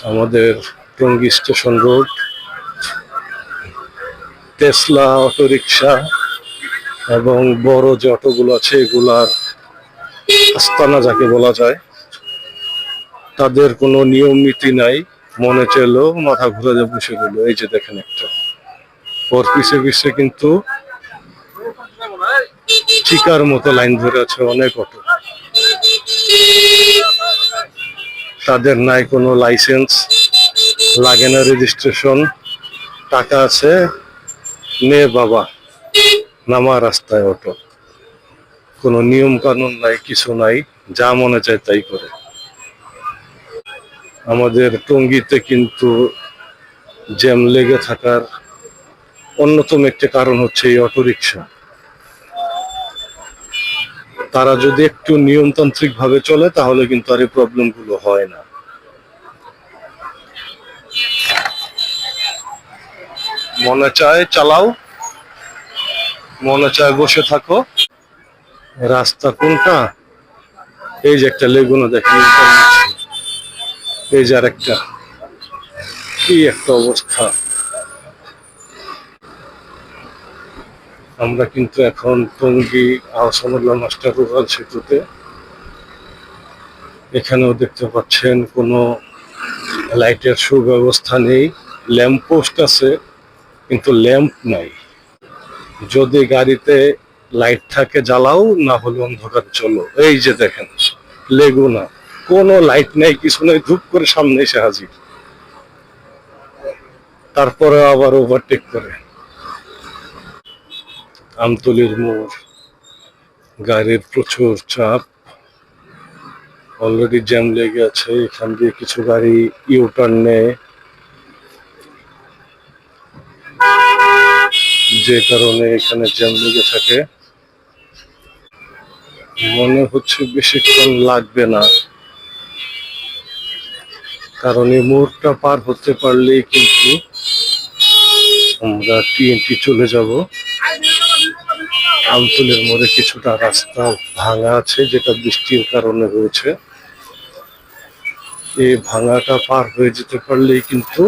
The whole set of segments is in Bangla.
আমাদের Tongi station road, Tesla autorickshaw এবং বড় যে অটোগুলো আছে এগুলার আস্তানা যাকে বলা যায়, তাদের কোনো নিয়ম নীতি নাই। মনে চাইলো মাথা ঘুরে বসে গেল। এই যে দেখেন একটা, ওর পিছে পিছে কিন্তু চিকার মতো লাইন ধরে আছে অনেক অটো। তাদের নাই কোনো লাইসেন্স, লাগে না রেজিস্ট্রেশন, টাকা আছে নে বাবা, নামা রাস্তায় অটো। কোনো নিয়ম কানুন নাই, কিছু নাই, যা মনে চায় তাই করে। আমাদের টঙ্গীতে কিন্তু জ্যাম লেগে থাকার অন্যতম একটি কারণ হচ্ছে এই অটোরিকশা। তারা যদি একটু নিয়মতান্ত্রিক ভাবে চলে তাহলে কিন্তু আর এই প্রবলেম গুলো হয় না। মনে চায় চালাও, মনে চায় বসে থাকো। রাস্তা কোনটা? এই যে একটা লেগুনা দেখেন, এই যে আরেকটা, কি একটা অবস্থা। আমরা কিন্তু এখন টঙ্গী আহসানুল্লাহ মাস্টার রুরাল সেতুতে। এখানেও দেখতে পাচ্ছেন কোনো লাইটের সুব্যবস্থা নেই। ল্যাম্প পোস্ট আছে কিন্তু ল্যাম্প নাই। যদি গাড়িতে লাইট থাকে জ্বালাও, না হলে অন্ধকার চলো। এই যে দেখেন লেগুনা, কোনো লাইট নেই, কিছু নেই, ধূপ করে সামনে এসে হাজির, তারপরে আবার ওভারটেক করে। আমতলির মোড়, গাড়ির প্রচুর চাপ, অলরেডি জ্যাম লেগে আছে। এখান দিয়ে কিছু গাড়ি ইউটার্ন নেয়, যে কারণে এখানে জ্যাম লেগে থাকে। মনে হচ্ছে বেশিক্ষণ লাগবে না, কারণ এই মোড়টা পার হতে পারলেই কিন্তু আমরা টিএনটি চলে যাব। আমতলের মোড়ে কিছুটা রাস্তা ভাঙা আছে, যেটা বৃষ্টির কারণে হয়েছে। এই ভাঙাটা পার হয়ে যেতে পারলেই কিন্তু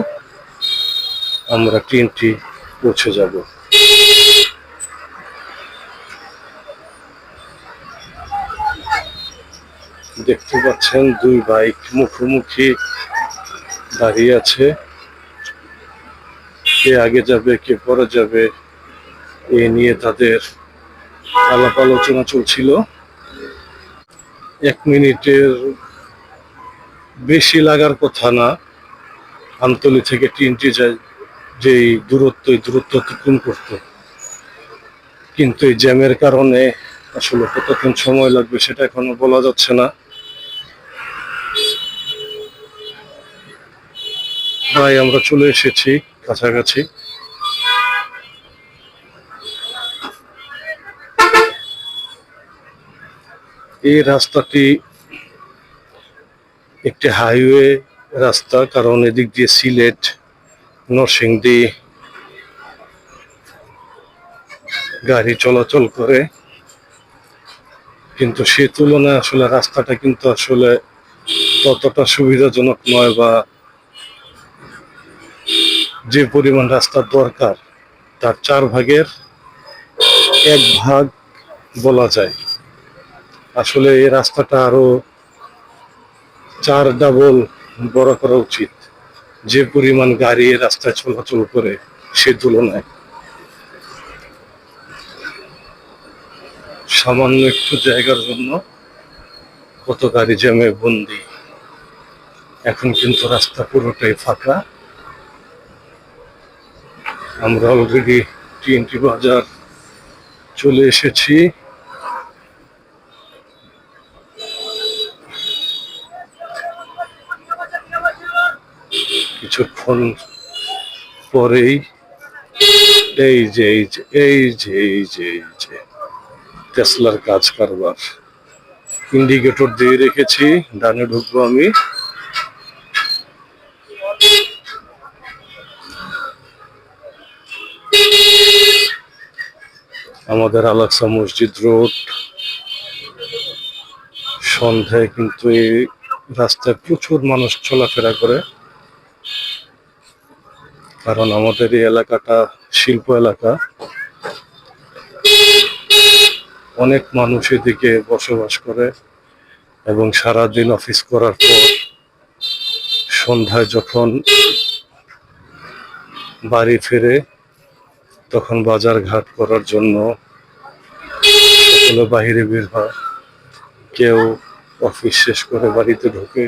আমরা টিএনটি পৌঁছে যাব। দেখতে পাচ্ছেন দুই বাইক মুখোমুখি দাঁড়িয়ে আছে, কে আগে যাবে কে পরে যাবে এ নিয়ে তাদের আলাপ আলোচনা চলছিল। 1 মিনিটের বেশি লাগার কথা না আমতলী থেকে টিএনটি যায়, যে দূরত্ব, এই দূরত্ব অতিক্রম করতে। কিন্তু এই জ্যামের কারণে আসলে কতক্ষণ সময় লাগবে সেটা এখনো বলা যাচ্ছে না। প্রায় আমরা চলে এসেছি কাছাকাছি। এই রাস্তাটি একটি হাইওয়ে রাস্তা, কারণ এদিক দিয়ে সিলেট, নরসিংদী গাড়ি চলাচল করে। কিন্তু সে তুলনায় আসলে রাস্তাটা কিন্তু আসলে ততটা সুবিধাজনক নয়, বা যে পরিমাণ রাস্তার দরকার তার 4 ভাগের 1 ভাগ বলা যায়। আসলে এই রাস্তাটা আরো 4 ডাবল বড় করা উচিত, যে পরিমাণ গাড়ি এই রাস্তায় চলাচল করে সে তুলনায়। সামান্য একটু জায়গার জন্য কত গাড়ি জ্যামে বন্দি। এখন কিন্তু রাস্তা পুরোটাই ফাঁকা। আমরা অলরেডি টিএনটি বাজার চলে এসেছি। কিছুক্ষণ পরেই এই যে এই যে এই যে এই যে এই যে টেসলার কাজ কারবার। ইন্ডিকেটর দিয়ে রেখেছি, ডানে ঢুকবো আমি। আমাদের আল-আকসা মসজিদ রোড। সন্ধ্যায় কিন্তু এই রাস্তায় প্রচুর মানুষ চলাফেরা করে। কারণ আমাদের এই এলাকাটা শিল্প এলাকা, অনেক মানুষ এদিকে বসবাস করে এবং সারাদিন অফিস করার পর সন্ধ্যায় যখন বাড়ি ফিরে তখন বাজার ঘাট করার জন্য সকলে বাহিরে বের হয়। কেউ অফিস শেষ করে বাড়িতে ঢোকে,